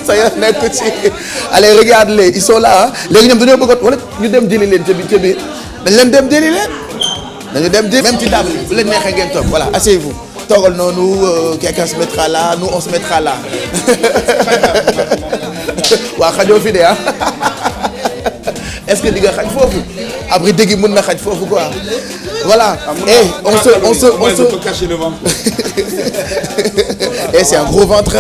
ça y est, allez, regarde-les, ils sont là. Hein. Les gens nous dem jëli leen ci biir dañ leen dem jëli leen. Dañu dem jëli même ci table bu leen neexee ngeen toog. Voilà, asseyez-vous. Toogal noonu, quelqu'un se mettra là, nous on se mettra là. Waa xajoo fi de ah. Est-ce que di nga xaj foofu? Après dégg mën na xaj foofu quoi. Voilà. Et on se cacher le ventre. Et c'est un gros ventre.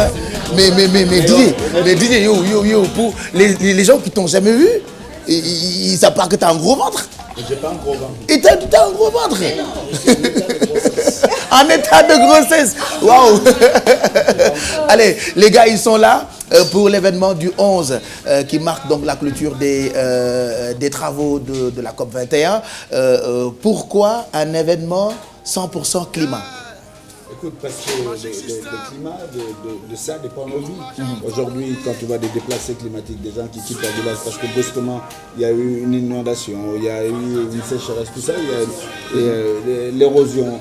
Mais DJ, yo, pour les gens qui t'ont jamais vu, ils savent pas que t'as un gros ventre. J'ai pas un gros ventre. Et t'as un gros ventre. En état de grossesse. Waouh. Allez, les gars, ils sont là pour l'événement du 11 qui marque donc la clôture des travaux de la COP 21. Pourquoi un événement 100% climat? Écoute, parce que le climat de ça dépend de nos vies. Aujourd'hui, quand tu vois des déplacés climatiques, des gens qui quittent leur village parce que brusquement, il y a eu une inondation, il y a eu une sécheresse, tout ça, il y a l'érosion,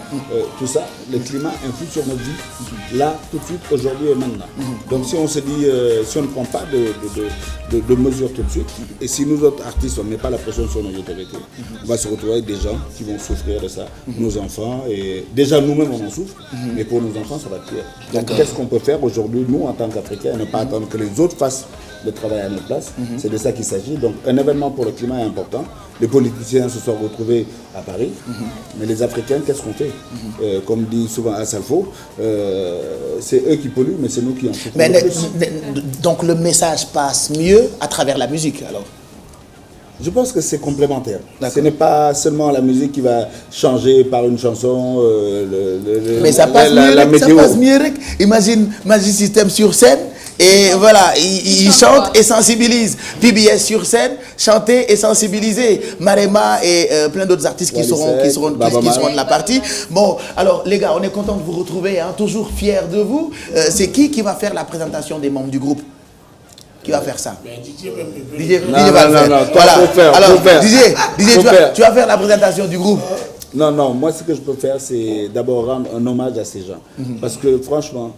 tout ça, le climat influe sur notre vie, là, tout de suite, aujourd'hui et maintenant. Donc si on se dit, si on ne prend pas de mesures tout de suite, et si nous autres artistes, on ne met pas la pression sur nos autorités, on va se retrouver avec des gens qui vont souffrir de ça, nos enfants, et déjà nous-mêmes on en souffre. Mais pour nos enfants, ça va être pire. Donc, qu'est-ce qu'on peut faire aujourd'hui, nous, en tant qu'Africains, ne pas attendre que les autres fassent le travail à notre place. C'est de ça qu'il s'agit. Donc, un événement pour le climat est important. Les politiciens se sont retrouvés à Paris. Mais les Africains, qu'est-ce qu'on fait? Comme dit souvent Assalfo, c'est eux qui polluent, mais c'est nous qui en souffrons. Donc, le message passe mieux à travers la musique, alors? Je pense que c'est complémentaire. Ce n'est pas seulement la musique qui va changer par une chanson, mais ça passe mieux, la météo. Ça passe mieux. Imagine Magic System sur scène et voilà, il chante et sensibilise. PBS sur scène, chanter et sensibiliser. Marema et plein d'autres artistes qui seront de la partie. Bon, alors les gars, on est content de vous retrouver, hein, toujours fiers de vous. C'est qui va faire la présentation des membres du groupe? Qui va faire ça? DJ va le faire. Voilà. Alors, DJ, tu vas faire la présentation du groupe. Non, moi ce que je peux faire, c'est d'abord rendre un hommage à ces gens. Parce que franchement,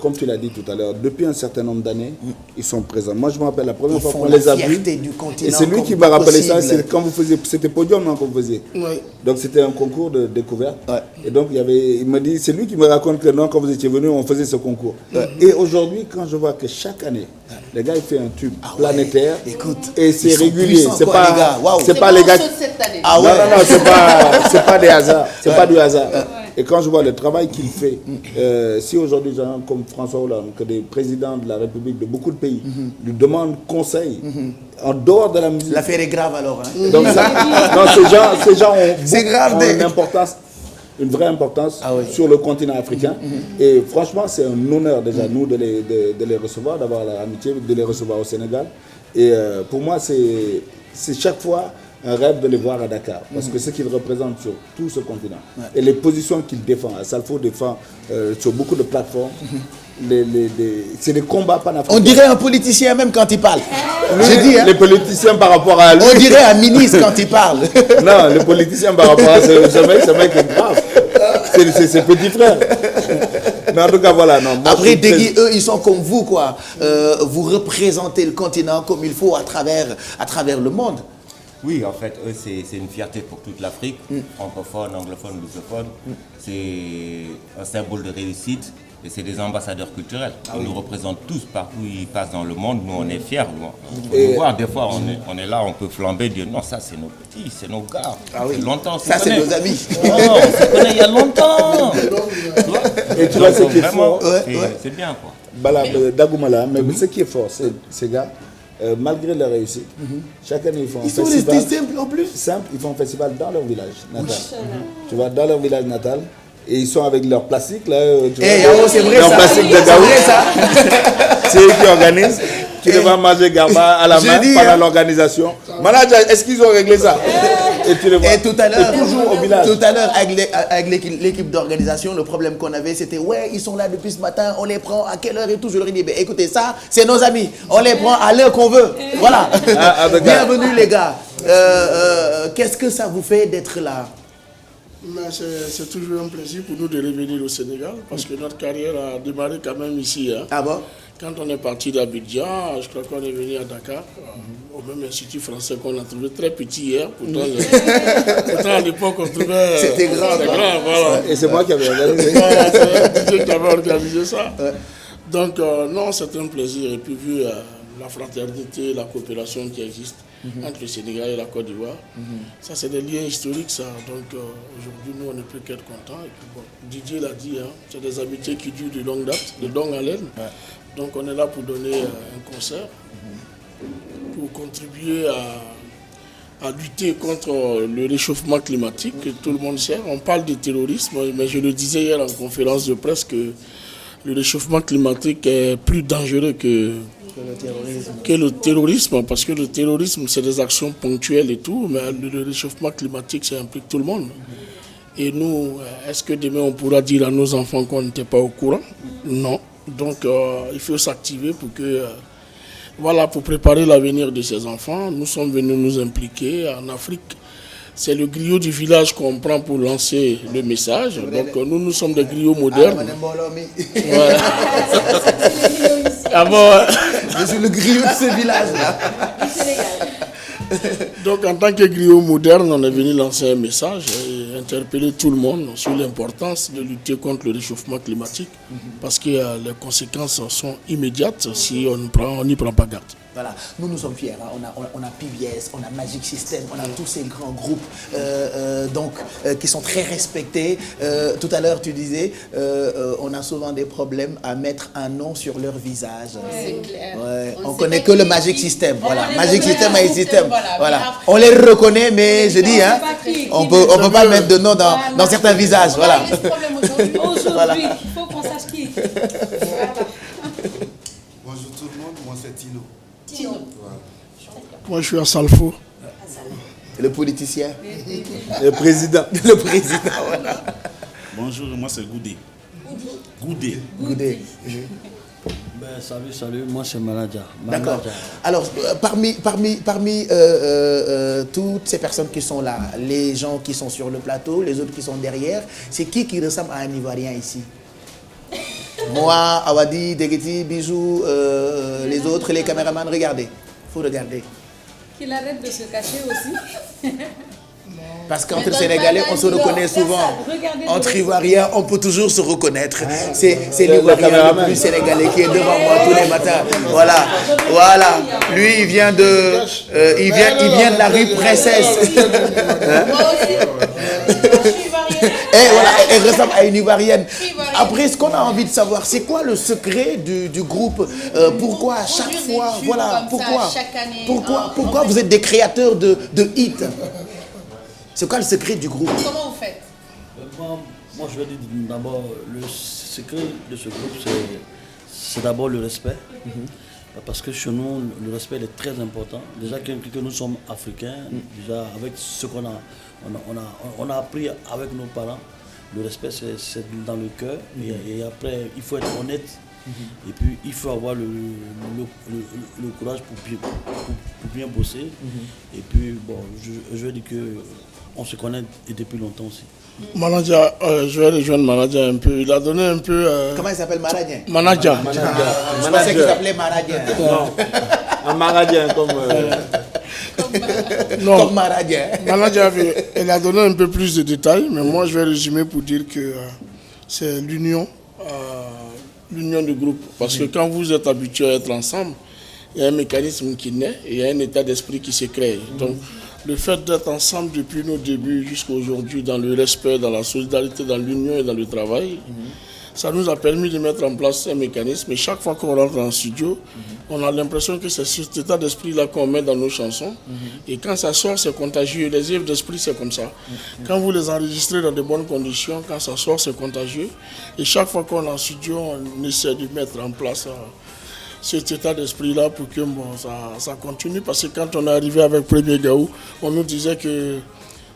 comme tu l'as dit tout à l'heure, depuis un certain nombre d'années, ils sont présents. Moi je me rappelle la première fois qu'on les a vus, et c'est lui qui m'a rappelé ça, c'est quand vous faisiez, c'était Podium non, que vous faisiez. Oui. Donc c'était un concours de découverte. Ouais. Et donc il me dit, c'est lui qui me raconte que non, quand vous étiez venu, on faisait ce concours. Et aujourd'hui, quand je vois que chaque année, les gars, il fait un tube planétaire. Écoute, et c'est régulier. C'est pas les gars. Ah ouais. Non, c'est pas des hasards. C'est pas du hasard. Et quand je vois le travail qu'il fait, si aujourd'hui, gens comme François Hollande, que des présidents de la République de beaucoup de pays lui demandent conseil en dehors de la musique. L'affaire est grave alors. Hein. Donc ces gens ont une vraie importance sur le continent africain. Et franchement, c'est un honneur déjà, nous, de les recevoir, d'avoir l'amitié de les recevoir au Sénégal. Et pour moi, c'est chaque fois un rêve de les voir à Dakar. Parce que ce qu'ils représentent sur tout ce continent. Et les positions qu'ils défendent. Assalfo défend sur beaucoup de plateformes. C'est des combats panafricains. On dirait un politicien même quand il parle. Je dis, hein. Les politiciens par rapport à lui. On dirait un ministre quand il parle. Non, les politiciens par rapport à ce mec est grave. C'est ses petits frères. Mais en tout cas, voilà. Non, après, Degui, eux, ils sont comme vous, quoi. Vous représentez le continent comme il faut à travers le monde. Oui, en fait, eux, c'est une fierté pour toute l'Afrique, francophone, anglophone, lusophone. C'est un symbole de réussite et c'est des ambassadeurs culturels. Ils nous représentent tous partout où ils passent dans le monde. Nous, on est fiers. Nous voir, des fois, on est là, on peut flamber, dire non, ça, c'est nos petits, c'est nos gars. Ah oui. Longtemps, ça, c'est nos amis. Non, on se connaît il y a longtemps. Et tu vois ce qui est fort. C'est bien, quoi. Bala, Dagoumala, mais ce qui est fort, ces gars, malgré leur réussite, chaque année ils font un festival. Ils sont restés simples en plus. Simple, ils font un festival dans leur village natal. Tu vois, dans leur village natal. Et ils sont avec leur plastique là. C'est vrai leur ça. Plastique de Gaou. C'est eux qui organisent. Qui devant manger Garba à la main pendant l'organisation. Manager, est-ce qu'ils ont réglé ça? Et tu le vois. Et tout à l'heure, toujours au village. Tout à l'heure, avec l'équipe d'organisation, le problème qu'on avait, c'était ouais, ils sont là depuis ce matin, on les prend à quelle heure et tout. Je leur ai dit, ben, écoutez, ça, c'est nos amis. On les prend à l'heure qu'on veut. Voilà. Bienvenue les gars. Qu'est-ce que ça vous fait d'être là? Mais c'est toujours un plaisir pour nous de revenir au Sénégal parce que notre carrière a démarré quand même ici. Hein. Ah bon? Quand on est parti d'Abidjan, je crois qu'on est venu à Dakar, au même institut français qu'on a trouvé très petit hier. Pourtant à l'époque, on trouvait... C'était grand. Voilà. Et c'est moi qui avais organisé. Voilà, c'est Didier qui avait organisé ça. Ouais. Donc, non, c'est un plaisir. Et puis, vu la fraternité, la coopération qui existe entre le Sénégal et la Côte d'Ivoire, ça, c'est des liens historiques, ça. Donc, aujourd'hui, nous, on ne peut qu'être contents. Et puis, bon, Didier l'a dit, hein, c'est des amitiés qui durent de longue date, de longue haleine. Ouais. Donc, on est là pour donner un concert, pour contribuer à lutter contre le réchauffement climatique, que tout le monde sait. On parle de terrorisme, mais je le disais hier en conférence de presse que le réchauffement climatique est plus dangereux que le terrorisme, parce que le terrorisme, c'est des actions ponctuelles et tout, mais le réchauffement climatique, ça implique tout le monde. Et nous, est-ce que demain, on pourra dire à nos enfants qu'on n'était pas au courant? Non. Donc, il faut s'activer pour que... voilà, pour préparer l'avenir de ces enfants. Nous sommes venus nous impliquer en Afrique. C'est le griot du village qu'on prend pour lancer le message. Donc nous sommes des griots modernes. Voilà. Ah bon, je suis le griot de ce village-là. Donc en tant que griot moderne, on est venu lancer un message et interpeller tout le monde sur l'importance de lutter contre le réchauffement climatique. Parce que les conséquences sont immédiates si on n'y prend pas garde. Voilà, nous sommes fiers. Hein. On a PBS, on a Magic System, on a tous ces grands groupes qui sont très respectés. Tout à l'heure, tu disais, on a souvent des problèmes à mettre un nom sur leur visage. C'est clair. Ouais. On connaît que le Magic System. Voilà, Magic System, Magic System. Voilà. On les reconnaît, mais je dis, hein, on peut pas mettre de nom dans certains visages. Voilà. Aujourd'hui, il faut qu'on sache qui. Bonjour tout le monde, moi c'est Tino. Moi, je suis à Salfo. Le politicien. Le président. Le président, voilà. Bonjour, moi c'est Goudé. Goudé. Salut, moi c'est Manaja. D'accord. Alors, parmi toutes ces personnes qui sont là, les gens qui sont sur le plateau, les autres qui sont derrière, c'est qui ressemble à un Ivoirien ici? Moi, Awadi, Degeti, Bijou, les autres, les caméramans, regardez. Il faut regarder. Qu'il arrête de se cacher aussi. Parce qu'entre Sénégalais, on se reconnaît souvent. Entre Ivoiriens, on peut toujours se reconnaître. C'est l'Ivoirien le plus sénégalais qui est devant moi tous les matins. Voilà. Lui, il vient de la rue Princesse. Et voilà, elle ressemble à une Ivoirienne. Après, ce qu'on a envie de savoir, c'est quoi le secret du groupe? Pourquoi à chaque fois, voilà, pourquoi vous êtes des créateurs de hits? C'est quoi le secret du groupe? Comment vous faites? Moi, je vais dire d'abord, le secret de ce groupe, c'est d'abord le respect. Parce que chez nous, le respect est très important. Déjà que nous sommes africains, déjà avec ce qu'on a, on a appris avec nos parents. Le respect, c'est dans le cœur. Et après, il faut être honnête. Et puis, il faut avoir le courage pour bien bosser. Et puis, bon, je veux dire qu'on se connaît depuis longtemps aussi. Manaja, je vais rejoindre Manaja un peu. Il a donné un peu... Comment il s'appelle, Manaja? Manaja. Je pensais qu'il s'appelait Manaja. Non, un Maradien comme... Non, comme Manaja. Manaja, il a donné un peu plus de détails, mais moi je vais résumer pour dire que c'est l'union du groupe. Parce que quand vous êtes habitués à être ensemble, il y a un mécanisme qui naît et il y a un état d'esprit qui se crée. Donc, le fait d'être ensemble depuis nos débuts jusqu'à aujourd'hui, dans le respect, dans la solidarité, dans l'union et dans le travail, ça nous a permis de mettre en place un mécanisme. Et chaque fois qu'on rentre en studio, on a l'impression que c'est cet état d'esprit-là qu'on met dans nos chansons. Et quand ça sort, c'est contagieux. Les œuvres d'esprit, c'est comme ça. Quand vous les enregistrez dans de bonnes conditions, quand ça sort, c'est contagieux. Et chaque fois qu'on est en studio, on essaie de mettre en place cet état d'esprit-là pour que ça continue. Parce que quand on est arrivé avec Premier Gaou, on nous disait que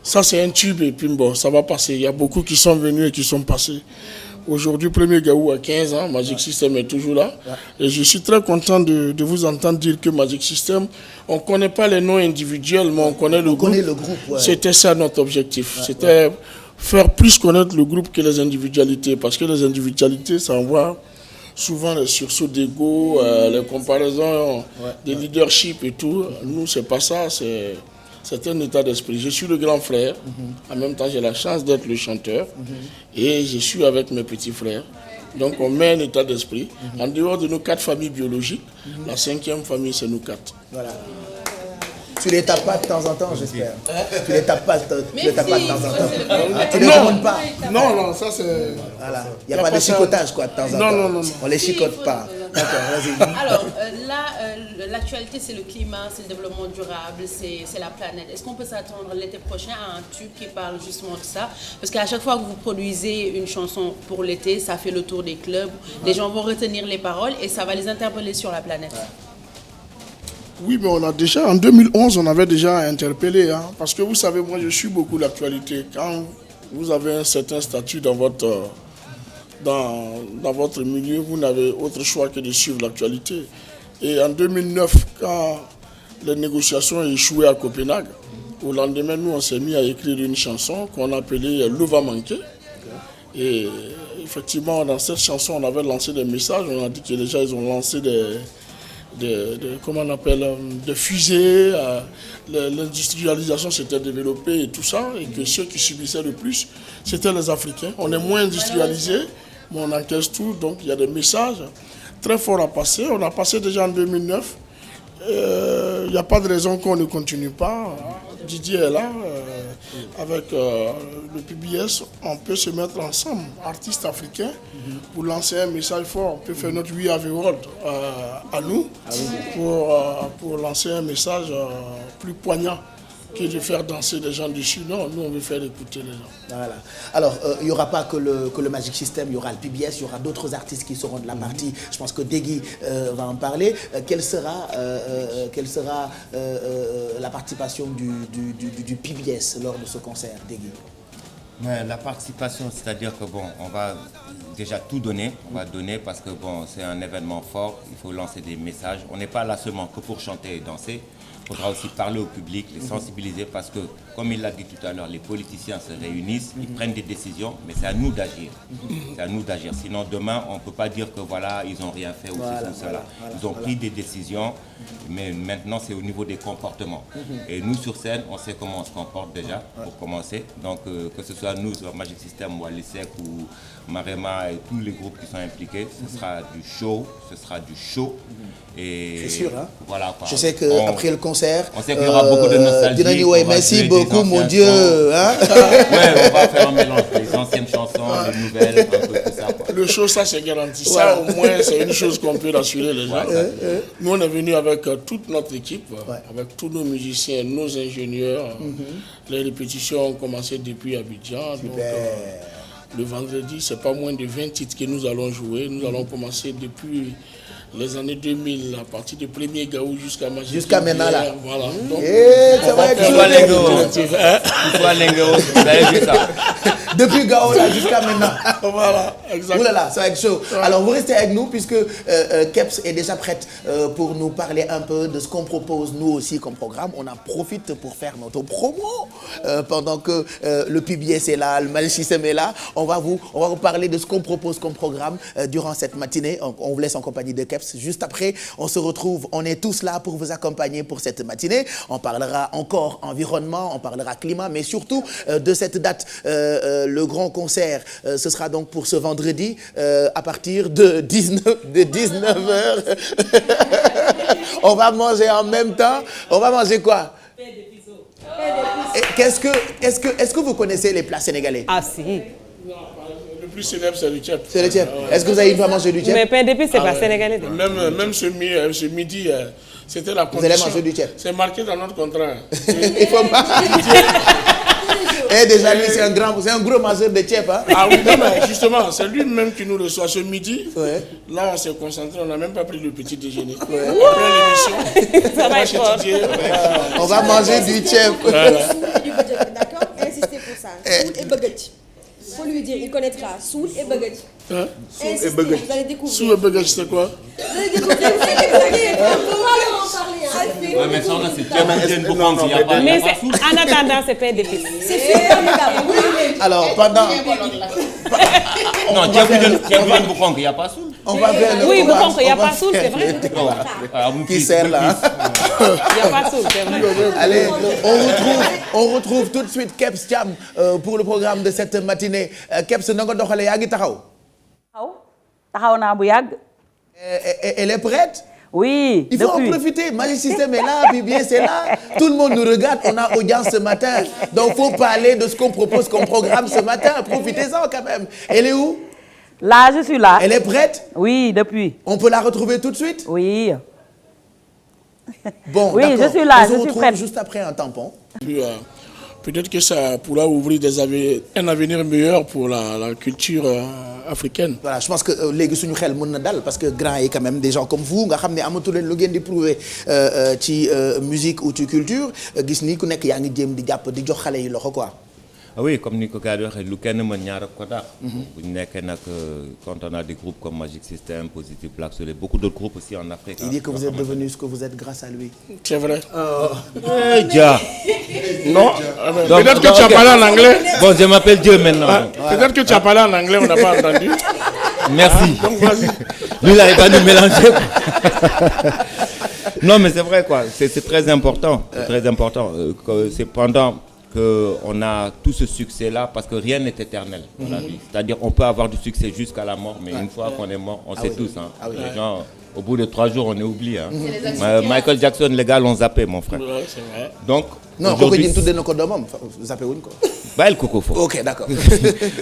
ça c'est un tube et puis ça va passer. Il y a beaucoup qui sont venus et qui sont passés. Aujourd'hui, Premier Gaou a 15 ans, Magic System est toujours là. Et je suis très content de vous entendre dire que Magic System, on ne connaît pas les noms individuels, mais on connaît le groupe. Ouais. C'était ça notre objectif. C'était faire plus connaître le groupe que les individualités, parce que les individualités, ça envoie souvent les sursauts d'ego, les comparaisons des leadership et tout. Nous, c'est pas ça, c'est un état d'esprit. Je suis le grand frère, en même temps j'ai la chance d'être le chanteur, et je suis avec mes petits frères. Donc on met un état d'esprit. En dehors de nos 4 familles biologiques, la 5e famille, c'est nous 4. Voilà. Tu les tapes pas de temps en temps, j'espère. Tu les tapes pas de temps en temps. Tu les remontes pas. Non, ça c'est... Voilà. Il n'y a pas de chicotage quoi de temps en temps. Non. On les chicote pas. D'accord, vas-y. Alors là, l'actualité c'est le climat, c'est le développement durable, c'est la planète. Est-ce qu'on peut s'attendre l'été prochain à un tube qui parle justement de ça? Parce qu'à chaque fois que vous produisez une chanson pour l'été, ça fait le tour des clubs. Les gens vont retenir les paroles et ça va les interpeller sur la planète. Oui, mais on a déjà, en 2011, on avait déjà interpellé, parce que vous savez, moi je suis beaucoup l'actualité. Quand vous avez un certain statut dans votre milieu, vous n'avez autre choix que de suivre l'actualité. Et en 2009, quand les négociations ont échoué à Copenhague, au lendemain, nous on s'est mis à écrire une chanson qu'on appelait L'eau va manquer. Et effectivement, dans cette chanson, on avait lancé des messages, on a dit que déjà ils ont lancé comment on appelle, des fusées, l'industrialisation s'était développée et tout ça, et que ceux qui subissaient le plus, c'était les Africains. On est moins industrialisés, mais on encaisse tout, donc il y a des messages très forts à passer. On a passé déjà en 2009, il n'y a pas de raison qu'on ne continue pas. Didier est là, avec le PBS, on peut se mettre ensemble, artistes africains, pour lancer un message fort. On peut faire notre We Have a World à nous, pour lancer un message plus poignant que de faire danser des gens dessus. Non, nous on veut faire écouter les gens. Voilà. Alors, il n'y aura pas que le Magic System, il y aura le PBS, il y aura d'autres artistes qui seront de la partie. Je pense que Degui va en parler. Quelle sera la participation du PBS lors de ce concert, Degui? La participation, c'est-à-dire que on va déjà tout donner. On va donner parce que c'est un événement fort. Il faut lancer des messages. On n'est pas là seulement que pour chanter et danser. Il faudra aussi parler au public, les sensibiliser parce que, comme il l'a dit tout à l'heure, les politiciens se réunissent, ils prennent des décisions, mais c'est à nous d'agir. C'est à nous d'agir. Sinon, demain, on ne peut pas dire que voilà, ils n'ont rien fait ou cela. Ils ont pris des décisions, mais maintenant, c'est au niveau des comportements. Et nous, sur scène, on sait comment on se comporte déjà, pour commencer. Donc, que ce soit nous, sur Magic System ou Alisek ou Marema et tous les groupes qui sont impliqués, ce sera du show, Et c'est sûr, hein? Voilà, quoi. Je sais qu'après le concert, on sait qu'il y aura beaucoup de nostalgie. Merci beaucoup, mon Dieu. Hein? Ouais, on va faire un mélange des anciennes chansons, des nouvelles, un peu tout ça. Quoi. Le show, ça c'est garanti. Ça, au moins, c'est une chose qu'on peut rassurer les gens. Nous, on est venus avec toute notre équipe, avec tous nos musiciens, nos ingénieurs. Les répétitions ont commencé depuis Abidjan. Donc, le vendredi, c'est pas moins de 20 titres que nous allons jouer. Nous allons commencer depuis les années 2000, à partir du premier Gaou jusqu'à Magic. Jusqu'à maintenant là. Voilà. Donc, ça va être vous avez vu ça? Depuis Gao là jusqu'à maintenant. Voilà, exactement. Oulala, ça va être chaud. Alors vous restez avec nous puisque Keps est déjà prête pour nous parler un peu de ce qu'on propose nous aussi comme programme. On en profite pour faire notre promo pendant que le PBS est là, le Magic System est là. On va vous parler de ce qu'on propose comme programme durant cette matinée. On vous laisse en compagnie de Keps. Juste après, on se retrouve. On est tous là pour vous accompagner pour cette matinée. On parlera encore environnement, on parlera climat, mais surtout de cette date. Le grand concert, ce sera donc pour ce vendredi à partir de 19h. On va manger en même temps. On va manger quoi? Est-ce que vous connaissez les plats sénégalais? Ah si. Le plus célèbre, c'est le tchèp. C'est le tchèp. Est-ce que vous avez une fois mangé du tchèp? Mais pain d'épices, c'est pas sénégalais. Même ce midi, c'était la condition. Vous allez manger du tchèp? C'est marqué dans notre contrat. Il faut Et déjà, lui, c'est un gros mangeur de tchèp. Hein? Ah oui, non, mais justement, c'est lui-même qui nous reçoit ce midi. Là, on s'est concentré, on n'a même pas pris le petit déjeuner. Après l'émission, ça va être fort. On va manger du tchèp. D'accord? Insistez pour ça. Soul et baguette. Il faut lui dire, il connaîtra. Soul et baguette. Insistez, vous allez découvrir. Soul et baguette, c'est quoi? Vous allez découvrir. Vous allez en parler. Ouais, mais Mais en attendant, c'est pas difficile. C'est super, les gars. Alors, pendant... Non, il n'y a pas soul. On va faire le Oui, commence, il n'y a on va pas soul, c'est vrai. Qui sert là? Il n'y a pas soul, c'est vrai. Allez, on retrouve tout de suite Kebs Thiam pour le programme de cette matinée. Kebs, na nga doxale yaa ngi taxaw? Taxaw naa bu yàgg. Elle est prête? Oui, il faut en profiter. Magic System est là, Bibi c'est là. Tout le monde nous regarde. On a audience ce matin. Donc, il faut parler de ce qu'on propose comme programme ce matin. Profitez-en quand même. Elle est où? Là, je suis là. Elle est prête? Oui, depuis. On peut la retrouver tout de suite? Oui. Bon, oui, d'accord. Je suis là, je suis prête. Juste après un tampon. Peut-être que ça pourra ouvrir un avenir meilleur pour la culture africaine. Voilà, je pense que les gens sont dal parce que grand et quand même des gens comme vous nga xamné amatu len lu ngeen di prouver ci musique ou ci culture gis ni ku nek yaa ngi jéem di japp di jox xalé yi loxo quoi. Ah oui, comme Nico Gade waxee lu kenn mën ñaar ak ko daax. Bu ñu nekkee nag quand on a des groupes comme Magic System, Positive Black Soul, beaucoup d'autres groupes aussi en Afrique. Il dit que vous êtes devenu ce que vous êtes grâce à lui. C'est vrai. Dia. Non, peut-être que tu as parlé en anglais. Bon, je m'appelle Dieu maintenant. Peut-être que tu as parlé en anglais, on n'a pas entendu. Merci. Donc vas-y. Lui là, il va nous mélanger. Non, mais c'est vrai quoi, c'est très important. C'est très important. C'est pendant qu'on a tout ce succès-là, parce que rien n'est éternel dans la vie. C'est-à-dire on peut avoir du succès jusqu'à la mort, mais une fois qu'on est mort, on sait tous. Hein. Les gens, au bout de 3 jours, on est oublié. Hein. Michael Jackson, les gars l'ont zappé, mon frère. Ouais, c'est vrai. Donc, non, aujourd'hui, tout donne encore d'homme. Zappé une quoi. Bah, le coco. Ok, d'accord.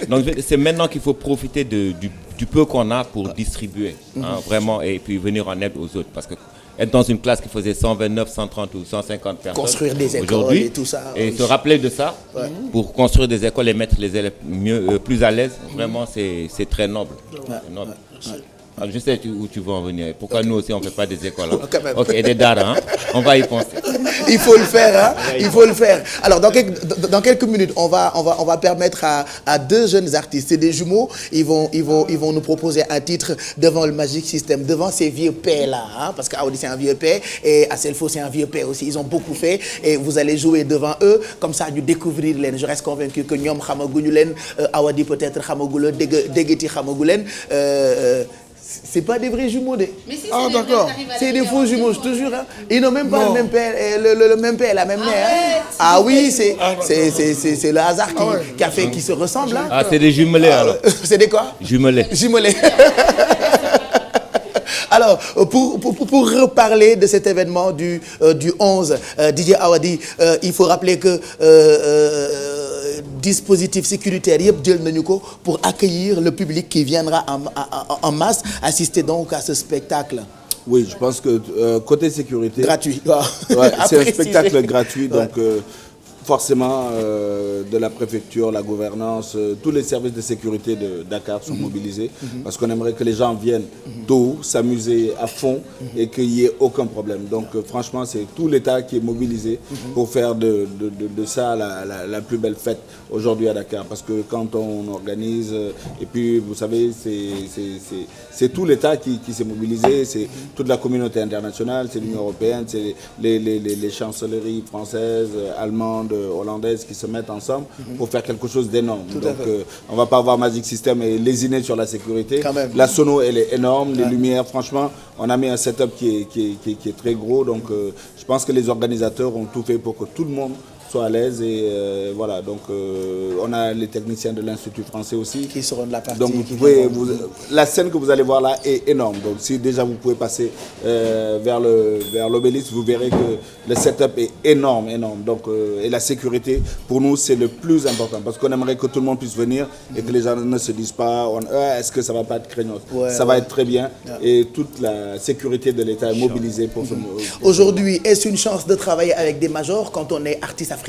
Donc, c'est maintenant qu'il faut profiter du peu qu'on a pour distribuer, hein, vraiment, et puis venir en aide aux autres, parce que être dans une classe qui faisait 129, 130 ou 150 personnes. Construire des écoles et tout ça. Et se rappeler de ça, pour construire des écoles et mettre les élèves plus à l'aise, vraiment c'est très noble. C'est noble. Alors, je sais où tu veux en venir. Pourquoi nous aussi on ne fait pas des écoles hein? Ok, et des daras, hein? On va y penser. Il faut le faire, hein? Il faut le faire. Alors dans quelques minutes, on va permettre à 2 jeunes artistes, c'est des jumeaux, ils vont nous proposer un titre devant le Magic System, devant ces vieux pères là, hein? Parce qu'Audi c'est un vieux père et Aselfo c'est un vieux père aussi. Ils ont beaucoup fait et vous allez jouer devant eux, comme ça nous découvrir les. Je reste convaincu que ñom xamaguñu len, Awadi peut-être xamagulo, Degeti xamagulen. C'est pas des vrais jumeaux. Mais si, d'accord. C'est des faux jumeaux, je te jure. Hein. Ils n'ont même pas le même père, le même père, la même mère. Hein. Ah oui, c'est le hasard qui a fait qu'ils se ressemblent. Hein. Ah, c'est des jumelés alors. C'est des quoi? Jumelés. Jumelés. Alors, pour reparler de cet événement du 11, DJ Awadi, il faut rappeler que dispositif sécuritaire pour accueillir le public qui viendra en masse assister donc à ce spectacle. Oui, je pense que côté sécurité... Gratuit. Ouais, c'est un spectacle gratuit, donc... forcément, de la préfecture, la gouvernance, tous les services de sécurité de Dakar sont mobilisés parce qu'on aimerait que les gens viennent tôt, s'amuser à fond et qu'il n'y ait aucun problème. Donc franchement, c'est tout l'État qui est mobilisé pour faire de ça la plus belle fête aujourd'hui à Dakar. Parce que quand on organise, et puis vous savez, c'est tout l'État qui s'est mobilisé, c'est toute la communauté internationale, c'est l'Union européenne, c'est les chancelleries françaises, allemandes, hollandaises qui se mettent ensemble pour faire quelque chose d'énorme. Donc on ne va pas avoir Magic System et lésiner sur la sécurité. La sono elle est énorme, les lumières, franchement on a mis un setup qui est très gros, donc je pense que les organisateurs ont tout fait pour que tout le monde soit à l'aise et voilà, donc on a les techniciens de l'Institut français aussi qui seront de la partie. Donc la scène que vous allez voir là est énorme, donc si déjà vous pouvez passer vers l'obélisque, vous verrez que le setup est énorme, donc et la sécurité pour nous c'est le plus important parce qu'on aimerait que tout le monde puisse venir et que les gens ne se disent pas est-ce que ça va pas être craignant, ça va être très bien et toute la sécurité de l'État est mobilisée pour ce Aujourd'hui, est-ce une chance de travailler avec des majors quand on est artiste africain?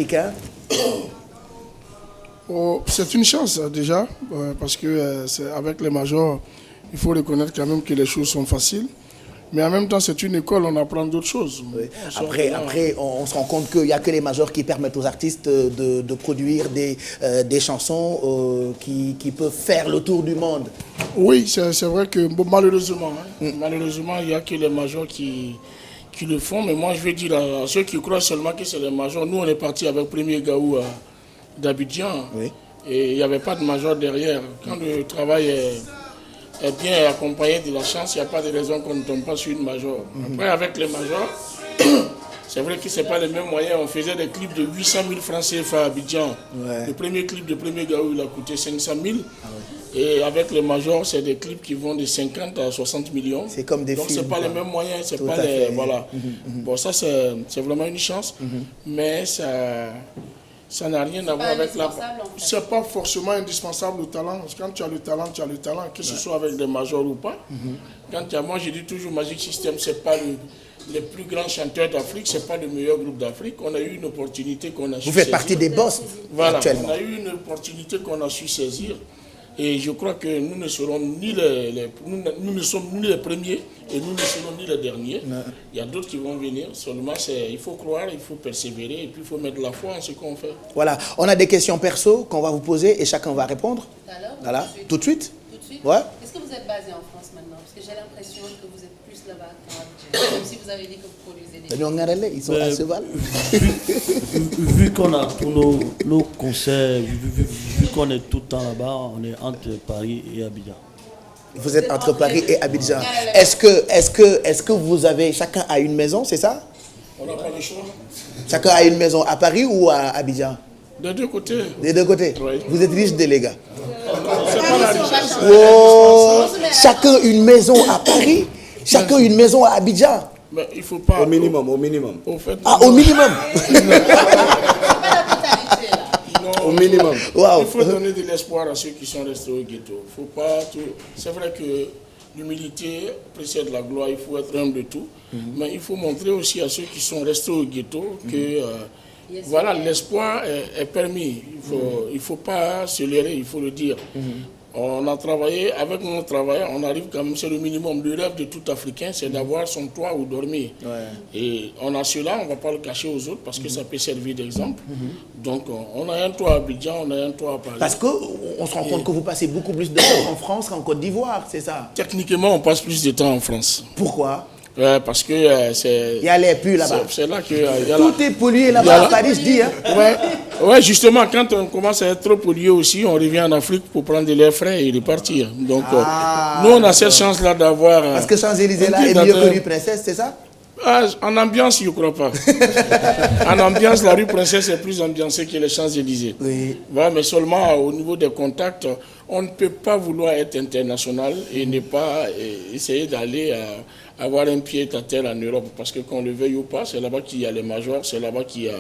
C'est une chance déjà, parce que avec les majors, il faut reconnaître quand même que les choses sont faciles. Mais en même temps, c'est une école, on apprend d'autres choses. Oui. Après, on se rend compte qu'il n'y a que les majors qui permettent aux artistes de produire des chansons qui peuvent faire le tour du monde. Oui, c'est vrai que malheureusement, malheureusement, il n'y a que les majors qui qui le font, mais moi je vais dire à ceux qui croient seulement que c'est les majors. Nous, on est parti avec Premier Gaou d'Abidjan, et il n'y avait pas de major derrière. Quand le travail est bien accompagné de la chance, il n'y a pas de raison qu'on ne tombe pas sur une major. Après, avec les majors, c'est vrai que ce n'est pas les mêmes moyens. On faisait des clips de 800 000 francs CFA à Abidjan. Le premier clip de Premier Gaou, il a coûté 500 000. Et avec les majors, c'est des clips qui vont de 50 à 60 millions. C'est comme des films. Donc, ce n'est pas les mêmes moyens. C'est pas les, voilà. Bon, ça, c'est vraiment une chance. Mais ça n'a rien à voir avec la... C'est pas forcément indispensable le talent. Parce que quand tu as le talent, tu as le talent, que ce soit avec des majors ou pas. Moi, je dis toujours, Magic System, c'est pas les plus grands chanteurs d'Afrique, c'est pas le meilleur groupe d'Afrique. On a eu une opportunité qu'on a su saisir. Vous faites partie des boss, voilà, actuellement. On a eu une opportunité qu'on a su saisir. Et je crois que nous ne serons nous ne sommes ni les premiers et nous ne serons ni les derniers. Il y a d'autres qui vont venir. Seulement, il faut croire, il faut persévérer et puis il faut mettre la foi en ce qu'on fait. Voilà, on a des questions perso qu'on va vous poser et chacun va répondre. Alors, voilà, tout de suite. Tout de suite. Ouais. Est-ce que vous êtes basé en France maintenant? Parce que j'ai l'impression que vous êtes plus là-bas qu'en Abidjan. Même si vous avez dit que vous produisez des... Ils sont à cheval. Vu qu'on a tous nos concerts, vu qu'on est tout le temps là-bas, on est entre Paris et Abidjan. Vous êtes entre Paris et Abidjan. Est-ce que vous avez, chacun a une maison, c'est ça? On n'a pas le choix. Chacun a une maison à Paris ou à Abidjan? Des deux côtés. Des deux côtés. Oui. Vous êtes riches les gars. C'est pas la richesse. Oh, chacun une maison à Paris, chacun une maison à Abidjan. Mais il faut pas... Au minimum. Au fait, au minimum. Au minimum. Wow. Il faut donner de l'espoir à ceux qui sont restés au ghetto. Faut pas tout... C'est vrai que l'humilité précède la gloire, il faut être humble de tout. Mais il faut montrer aussi à ceux qui sont restés au ghetto que voilà, l'espoir est permis. Il ne faut pas se leurrer, il faut le dire. On a travaillé, avec mon travail, on arrive quand même, c'est le minimum. Le rêve de tout Africain, c'est d'avoir son toit où dormir. Et on a cela, on ne va pas le cacher aux autres parce que ça peut servir d'exemple. Donc on a un toit à Abidjan, on a un toit à Paris. Parce qu'on se rend compte que vous passez beaucoup plus de temps en France qu'en Côte d'Ivoire, c'est ça? Techniquement, on passe plus de temps en France. Pourquoi? Parce que c'est... Il y a les puits là-bas. C'est là que... Tout est pollué là-bas, Paris, je dis. Hein? Ouais, justement, quand on commence à être trop pollué aussi, on revient en Afrique pour prendre de l'air frais et repartir. Donc, nous, on a cette chance-là d'avoir... Parce que Champs-Élysées là est mieux que rue Princesse, c'est ça? En ambiance, je ne crois pas. En ambiance, la rue Princesse est plus ambiancée que les Champs-Élysées. Oui. Voilà, mais seulement au niveau des contacts, on ne peut pas vouloir être international et ne pas essayer d'aller avoir un pied à terre en Europe. Parce que qu'on le veuille ou pas, c'est là-bas qu'il y a les majors, c'est là-bas qu'il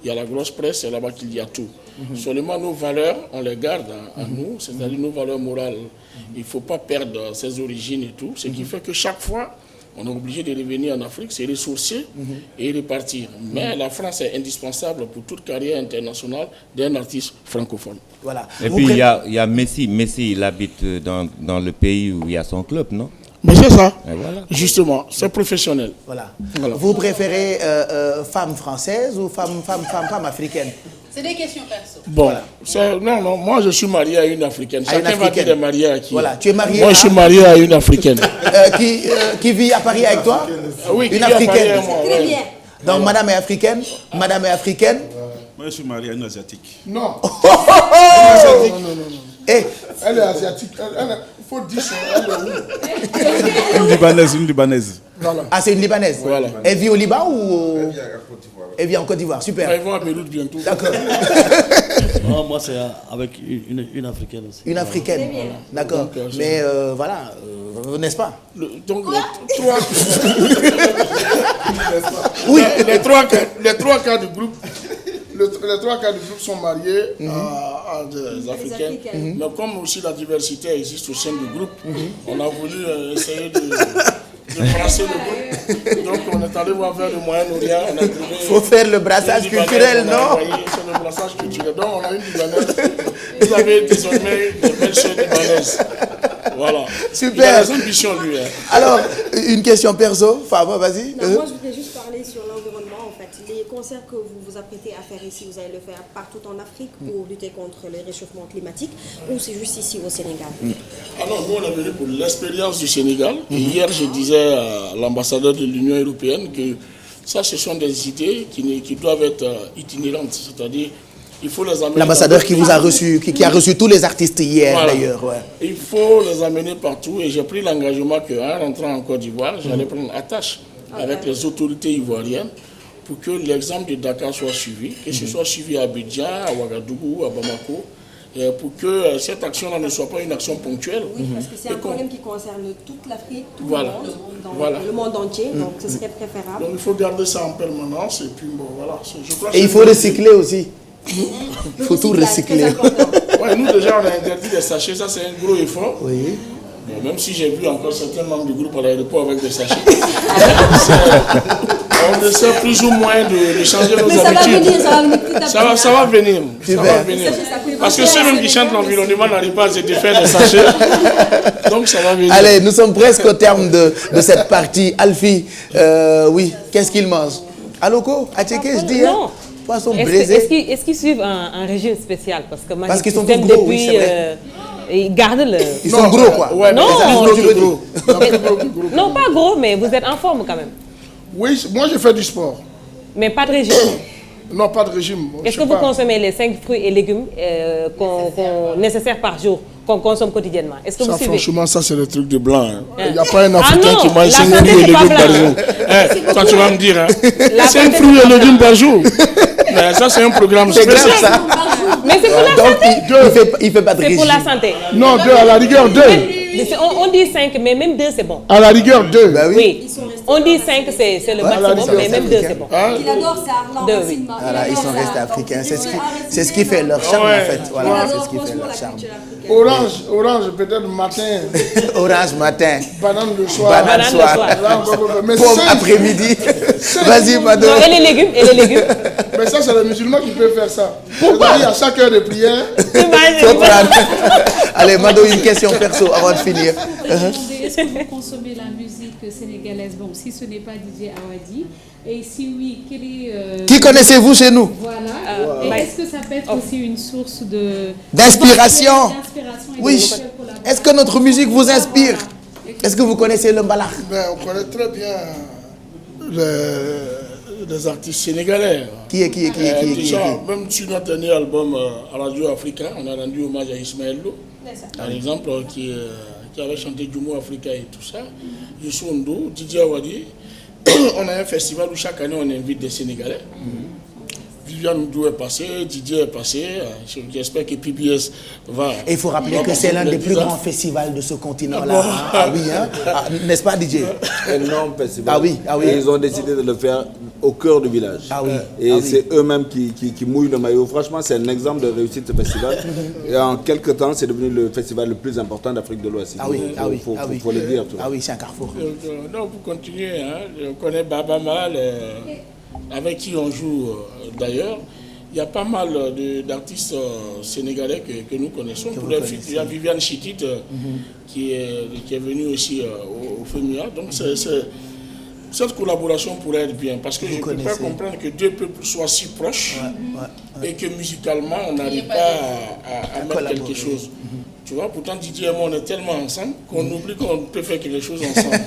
y a la grosse presse, c'est là-bas qu'il y a tout. Seulement nos valeurs, on les garde à nous, c'est-à-dire nos valeurs morales. Il ne faut pas perdre ses origines et tout. Ce qui fait que chaque fois, on est obligé de revenir en Afrique, se ressourcer et repartir. Mais la France est indispensable pour toute carrière internationale d'un artiste francophone. Voilà. Et puis il y a Messi. Messi, il habite dans le pays où il y a son club, non? Mais c'est ça. Et voilà. Justement, c'est professionnel. Voilà. Vous préférez femme française ou femme africaine? C'est des questions perso. Bon, voilà. Non, moi je suis marié à une africaine. Chacun va dire marié à qui. Voilà, tu es marié moi je suis marié à une africaine. Qui vit à Paris avec toi? Oui, une africaine. Très bien. Donc madame est africaine. Madame est africaine. Moi je suis marié à une asiatique. Non. Elle est asiatique. Il faut dire ça. Elle est une libanaise. Voilà. Ah, c'est une libanaise. Voilà. Elle vit au Liban ou elle vit en Côte d'Ivoire? Super. Elle va à Beyrouth bientôt. D'accord. Moi, c'est avec une africaine aussi. Une africaine. D'accord. Mais voilà, n'est-ce pas? Donc les trois. Oui, les trois cas du groupe. Les trois cas du groupe sont mariés à des Africaines. Mais comme aussi la diversité existe au sein du groupe, on a voulu essayer de brasser le groupe. Donc on est allé voir vers le Moyen-Orient. Il faut faire le brassage culturel, non? C'est le brassage culturel. Donc on a une libanaise. Vous avez désormais des belles sœurs libanaises. Voilà. Super. Il a des ambitions, lui. Hein. Alors, une question perso, Fama, vas-y. Moi, je voulais juste parler sur l'environnement, en fait. les concerts que vous vous apprêtez à faire ici, vous allez le faire partout en Afrique pour lutter contre le réchauffement climatique ou c'est juste ici au Sénégal? Alors, nous, on est venu pour l'expérience du Sénégal. Et hier, je disais à l'ambassadeur de l'Union européenne que ça, ce sont des idées qui doivent être itinérantes, c'est-à-dire il faut les amener. L'ambassadeur qui vous a reçu, qui a reçu tous les artistes hier d'ailleurs. Ouais. Il faut les amener partout et j'ai pris l'engagement qu'en rentrant en Côte d'Ivoire, j'allais prendre attache avec les autorités ivoiriennes pour que l'exemple de Dakar soit suivi, que ce soit suivi à Abidjan, à Ouagadougou, à Bamako, et pour que cette action-là ne soit pas une action ponctuelle. Oui, parce que c'est un problème qui concerne toute l'Afrique, tout le monde entier, donc ce serait préférable. Donc il faut garder ça en permanence et puis bon, voilà. Je crois et il faut recycler aussi. Il faut tout recycler. Ouais, nous déjà on a interdit les sachets, ça c'est un gros effort. Oui. Bon, même si j'ai vu encore certains membres du groupe à l'aéroport avec des sachets. On essaie plus ou moins de changer nos habitudes. Ça va venir. Parce que ceux-mêmes qui chantent l'environnement n'arrivent pas à se défaire des sachets. Donc ça va venir. Allez, nous sommes presque au terme de cette partie. Alfie, oui, qu'est-ce qu'il mange? Aloko, Atcheke, je dis. Non. Poisson braisé. Est-ce qu'ils suivent un régime spécial? Parce qu'ils sont tous gros, oui, c'est vrai. Ils gardent le... Ils sont gros, quoi. Ouais, non, non, pas gros, mais vous êtes en forme quand même. Oui, moi je fais du sport. Mais pas de régime. Non, pas de régime. Est-ce que vous consommez les 5 fruits et légumes nécessaires par jour, qu'on consomme quotidiennement? Est-ce que vous suivez? Franchement, ça c'est le truc de blanc. Hein. Il n'y a pas un Africain qui mange 5 fruits et légumes par jour. Toi, tu vas me dire, hein. 5 fruits et légumes par jour. Mais ça, c'est un programme spécial. Ça. Mais c'est pour la santé. Il fait pas de régime. C'est pour la santé. Non, 2, à la rigueur 2. On dit 5, mais même 2 c'est bon. À la rigueur 2. Bah oui. On dit 5 c'est le maximum, mais même 2 c'est bon. Il adore ça, l'enracinement. Voilà, ils sont restés africains. C'est ce qui fait leur charme en fait. Voilà, c'est ce qui fait leur charme. Orange peut-être matin. Orange matin. Banane le soir. Banane le soir. Pomme après-midi. Vas-y, Mado. Et les légumes. Mais ça, c'est les musulmans qui peuvent faire ça. C'est-à-dire à chaque heure de prière. Allez, Mado, une question perso avant de finir. Est-ce que vous consommez la musique sénégalaise? Bon, si ce n'est pas DJ Awadi. Et si oui, quel est... Qui connaissez-vous chez nous? Voilà. Et est-ce que ça peut être aussi une source d'inspiration? Oui. Est-ce que notre musique vous inspire? Est-ce que vous connaissez le mbala? On connaît très bien les artistes sénégalais. Qui Même sur notre dernier album à Radio Africa, on a rendu hommage à Ismaël Lo, par exemple, qui avait chanté Djumo Africa et tout ça. Youssou N'Dour, Didier Awadi. On a un festival où chaque année on invite des Sénégalais. Viviane N'Dour est passé, Didier est passé. J'espère que PBS va... Et il faut rappeler que c'est l'un des plus grands festivals de ce continent-là. Ah oui, hein? N'est-ce pas, DJ? Énorme festival. Ah oui. Et ils ont décidé de le faire au cœur du village. Ah oui. Et c'est eux-mêmes qui mouillent le maillot. Franchement, c'est un exemple de réussite de ce festival. Et en quelques temps, c'est devenu le festival le plus important d'Afrique de l'Ouest. Il faut le dire. Ah oui, c'est un carrefour. Donc, pour continuer, hein, je connais Baba Mal, avec qui on joue d'ailleurs. Il y a pas mal d'artistes sénégalais que nous connaissons. Il y a Viviane Chittit qui est venue aussi au FEMUA. Donc cette collaboration pourrait être bien parce que je ne peux pas comprendre que deux peuples soient si proches et que musicalement on n'arrive pas à mettre quelque chose. Tu vois, pourtant Didier et moi on est tellement ensemble qu'on oublie qu'on peut faire quelque chose ensemble.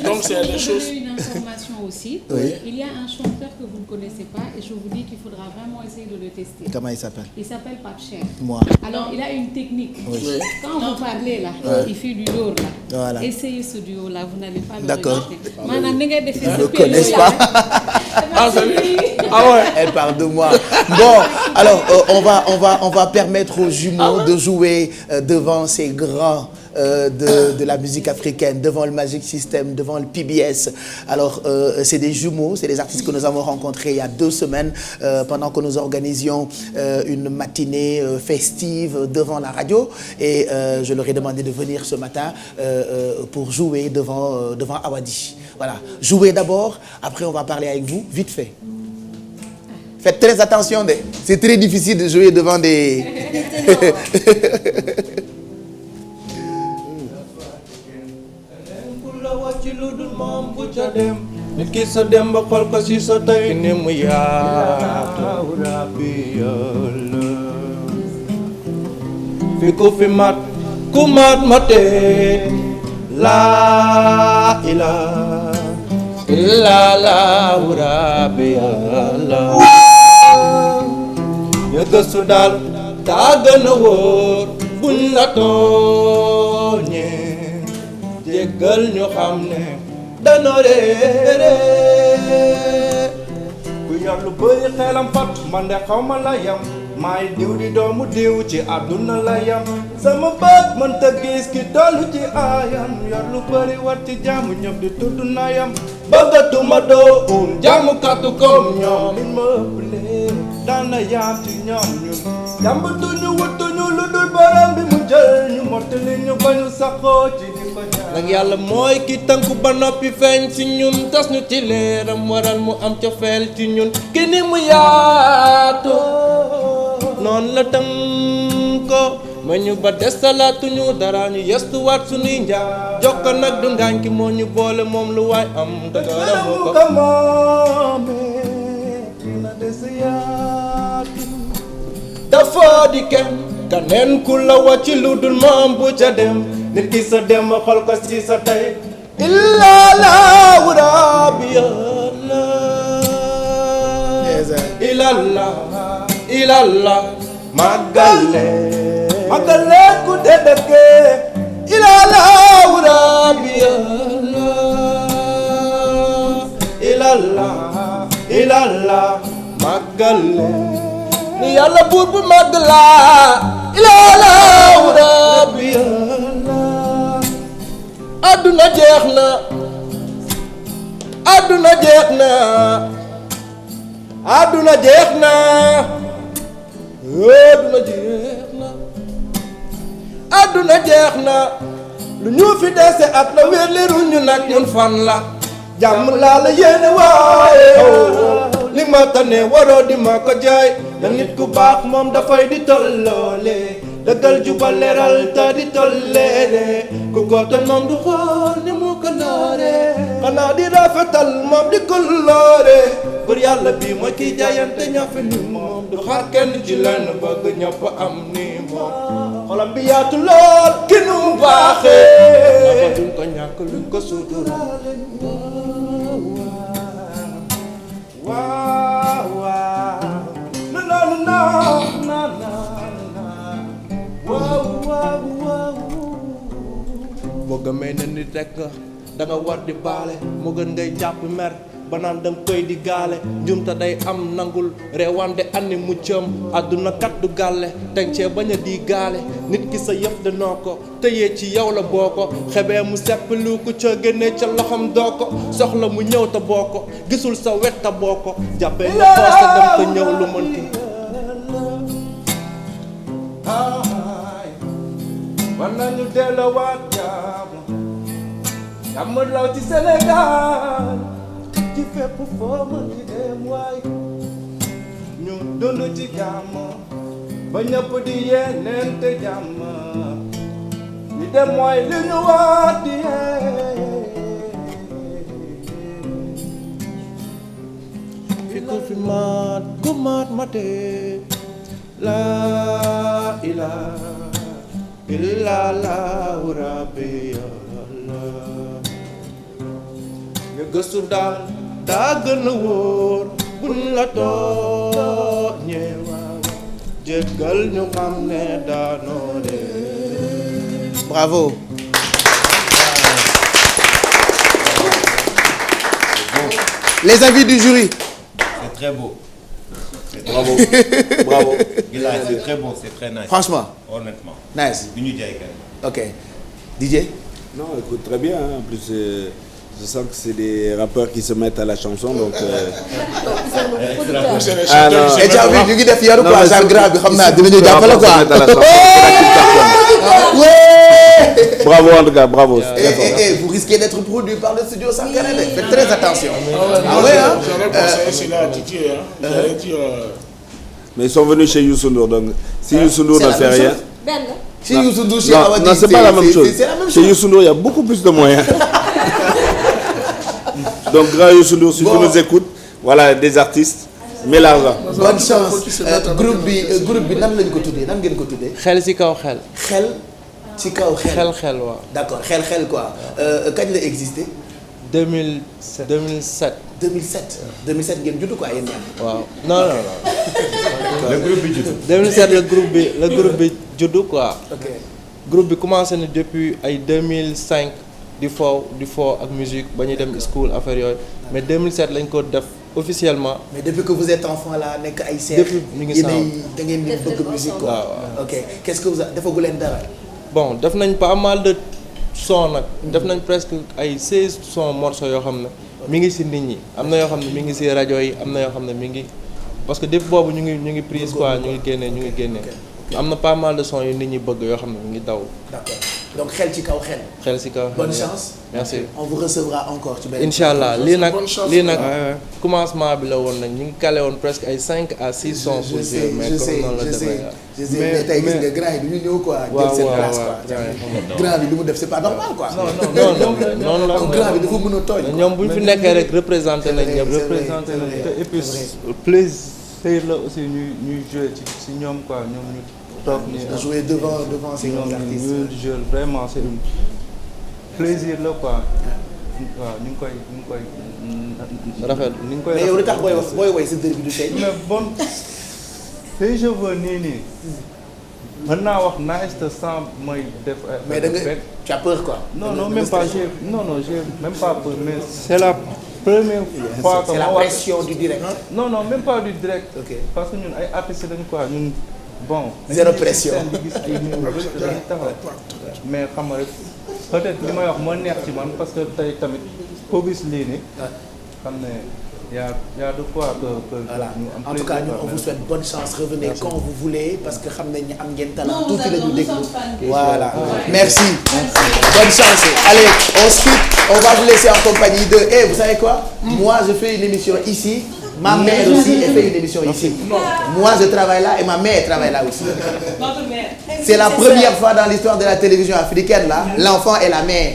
Donc c'est des choses. Une information aussi. Oui. Il y a un chanteur que vous ne connaissez pas et je vous dis qu'il faudra vraiment essayer de le tester. Comment il s'appelle? Il s'appelle Pape Cheikh. Moi. Alors il a une technique. Oui. Quand vous parlez là, il fait du lourd là. Voilà. Essayez ce duo là, vous n'allez pas le regretter. Je ne connais pas. Elle parle de moi. Bon, alors on va permettre aux jumeaux de jouer devant ces grands de la musique africaine, devant le Magic System, devant le PBS. Alors, c'est des jumeaux, c'est des artistes que nous avons rencontrés il y a 2 semaines pendant que nous organisions une matinée festive devant la radio. Et je leur ai demandé de venir ce matin pour jouer devant Awadi. Voilà, jouez d'abord, après on va parler avec vous, vite fait. Faites très attention, c'est très difficile de jouer devant des... nit ki sa démb xool ko si sa tey ni mu yaatu rabbi yàlla fi ku fi mat ku mat matee laa ilaaha illallah rabbi yàlla ya gëstu daal daa gën a wóor buñ la tooñee jéggal ñu xam ne danoo réere ku yor lu bëri xelam fat man de xaw ma la yam maay diw di doomu diw ci àdduna la yam sama bët mënta gis ki tollu ci aayam yor lu bëri war ci jaamu ñëpp di tudd na yam bëggatuma doo jaamu kàttu comme ñoom liñ ma ëppalee daan na yaam ci ñoom ñun jàmbatuñu wutuñu lu dul borom bi mu jël ñu mottali ñu ba ñu saxoo ci di ko ñaan nag yàlla mooy ki tënku ba noppi feeñ ci ñun tas ñu ci leeram waral mu am cofeel ci ñun ki ni mu yaatoo noonu la tënko ma ñu ba desalaatuñu dara ñu yestuwaat suñuy njaam jokko nag du ngaañ ki moo ñu boole moom lu waay am dëgëramu ko na desayaatu dafa di kenn kaneen ku la wàcc lu dul moom bu ca dem nit ki sa dem xol ko ci sa tey illa laahu rabbi yàlla ilallah magale ku te dëkke ilallah rabbi ilallah magale ni yàlla buur bu mag la ilallah rabbi àdduna jeex na àdduna jeex na àdduna jeex na àdduna jeex na àdduna jeex na lu ñu fi dese at la wér liru ñu nag ñun fan la jàmm laa la yéene waaye li ma tane waroo di ma ko jaay da nit ku baax moom dafay di tolloole dëggal jubal leeral ta di tolleere ku ko ton moom du xool ni mu ko loore xanaa di rafetal moom di ko loore bur yàlla bi mooy kiy jaayante ñafe ni moom du xaar kenn ci lenn bëgg ñëpp am ni moom xolam bi yaatu lool ki nu baaxee duñ ko ñàkk luñ ko suturaale waaw waaw na na na na na waaw boo gëmee ne nit rek nga da nga war di baale moo gën ngay jàpp mer ba naan danga koy di gaale njumta day am nangul reewande ani muccam àdduna kat du gàlle teg cee bañ a di gaale nit ki sa yëf danoo ko tëyee ci yow la boo ko xebee mu sepp lu ku ca génnee ca loxam doo ko soxla mu ñëw te boo ko gisul sa wet te boo ko jàppee nga forcé dem te ñëw lu mënti war nañu delloowaat jàmm law ci Sénégal ci fépp foo mën di dem waay ñu dund ci jàmm ba ñëpp di yéeneente jàmm li dem mooy li ñu war di fi ko fi maat ku maat matee la ilaha illallah rabbi yàlla nga gëstu daal daa gën a wóor buñ la tooñee waaw jéggal ñu xam ne daanoo de bravo. Les avis du jury. C'est très beau. Bravo. Bravo. C'est très beau, c'est très nice. Franchement. Honnêtement. Nice. Ok. DJ? Non, écoute, très bien. Hein. En plus, je sens que c'est des rappeurs qui se mettent à la chanson, donc. Ah non. Et tu as vu, du guide fier ou quoi? Ça grave, comme ça, devenu d'appeler quoi? Bravo en tout cas, bravo. Et vous risquez d'être produit par le studio Sankarele. Faites très attention. Ah ouais, hein? J'aurais pensé cela à Titi, hein. J'allais dire. Mais ils sont venus chez Youssou Ndour, donc si Youssou Ndour ne fait rien. Chez Youssou Ndour, chez Awadi, non, c'est pas la même chose. C'est la même chose. Chez Youssou Ndour, il y a beaucoup plus de moyens. Donc grand Youssou Ndour, si tu nous écoutes, voilà des artistes. mais l'argent. bonne chance groupe bi nan lañ ko tuddee nan ngeen ko tuddee. xel ci kaw xel. xel ci kaw xel. xel waaw. d'accord xel quoi kañ la existé. 2007. 2007 ngeen judd quoi yéen ñaar. waaw non. le groupe bi judd. 2007 le groupe bi judd quoi. ok groupe bi commencé na depuis ay 2005 di fo ak musique ba ñuy dem school affaire yooyu mais 2007 lañ ko def officiellement. mais depuis que vous êtes enfant là nekk ay seex. depuis ñu ngi sàmm da ngeen di bëgg musique quoi. waaw ok qu'est-ce que vous defagu leen dara. bon def nañ pas mal de son nag. def nañ presque ay 16 son morceaux yoo xam ne mi ngi ci nit ñi am na yoo xam ne mi ngi ci rajo yi am na yoo xam ne mi ngi parce que depuis boobu ñu ngi prise quoi ñu ngi génnee. am na pas mal de sons yu nit ñi bëgg yoo xam ne mi ngi daw. d'accord donc xel ci kaw xel. xel ci kaw xel bonne chance. merci on vous recevra encore ci benn. incha allah lii nag commencement bi la woon nag ñu ngi calé woon presque ay 5 à 6 sons. pour dire mais comme noonu la demee je sais mais tey gis nga grand yi du ñu ñëw quoi. jël seen place quoi grand bi lu mu def c'est pas normal quoi. non la grand bi dafa mën a tooñ. ñoom bu ñu fi nekkee rek représenté nañ ñëpp. représenté nañ te et puis plaisir la aussi ñuy jouer ci ñoom quoi ñoom ñu. toog nii jouer devant ces grands artistes. ñoom ñu jouer vraiment c'est un plaisir la quoi. waaw ñu ngi koy rafetlu ñu ngi koy. mais yow li tax booy woy sa dër bi du tey. mais bon si je veux nii mën naa wax nice te sans mooy def. mais da nga tu as peur quoi. non même pas j'ai même pas peur mais c'est la première fois que c'est la pression du direct. non même pas du direct. ok parce que ñun ay artistes dañu quoi ñun. bon zéro pression mais xam nga rek peut-être li may wax moo neex ci man parce que tey tamit koo gis lii nii xam ne y a de quoi que voilà en tout cas on vous souhaite bonne chance revenez quand vous voulez parce que xam nañ ne am ngeen talent tuuti la ñu déglu voilà merci bonne chance allez ensuite on va vous laisser en compagnie de vous savez quoi moi je fais une émission ici. Ma mère aussi elle fait une émission ici. Moi je travaille là et ma mère travaille là aussi. C'est la première fois dans l'histoire de la télévision africaine là, l'enfant est la mère.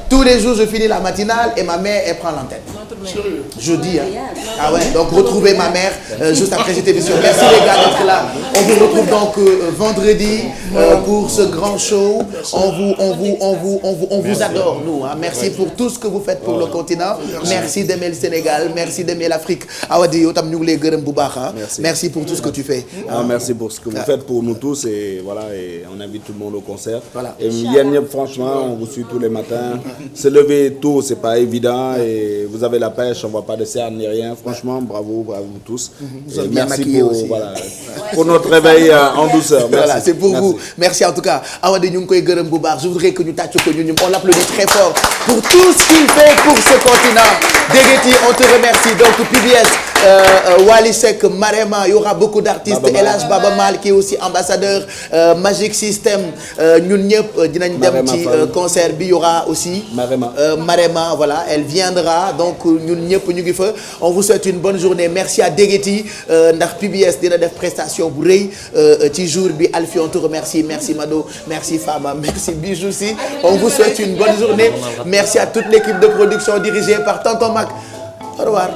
Tous les jours je finis la matinale et ma mère elle prend l'antenne. Jeudi ah ouais, donc retrouvez ma mère juste après cette émission. Merci les gars d'être là. On vous retrouve donc vendredi pour ce grand show. On vous adore nous hein. Merci pour tout ce que vous faites pour le continent. Merci d'aimer le Sénégal, merci d'aimer l'Afrique. Awadi yow tam ñu ngi lay gërëm bu baax hein. Merci pour tout ce que tu fais. Merci pour ce que vous faites pour nous tous et voilà et on invite tout le monde au concert. Voilà. Et yéen ñëpp franchement on vous suit tous les matins. Se lever tôt c'est pas évident et vous avez la pêche, on voit pas de cernes ni rien. Franchement, bravo tous. Vous êtes bien maquillés aussi. Voilà, pour notre réveil en douceur. Merci. Voilà, c'est pour vous. Merci en tout cas. Awadi ñu ngi koy gërëm bu baax. Je voudrais que ñu tàcc ko ñu on l'applaudit très fort pour tout ce qu'il fait pour ce continent. Dégueti, on te remercie. Donc PBS, Wally Seck, Marema, il y aura beaucoup d'artistes. El Hadj Baba Mal qui est aussi ambassadeur. Magic System, ñun ñëpp dinañ dem ci concert bi. Il y aura aussi Marema, voilà, elle viendra. Donc ñun ñëpp ñu ngi fa. On vous souhaite une bonne journée. Merci à Dégueti ndax PBS dina def prestation bu rëy ci jour bi. Alfie, on te remercie. Merci Mado, merci Fama, merci Bijou si. On vous souhaite une bonne journée. Merci à toute l'équipe de production dirigée par Tonton Mac. Au revoir.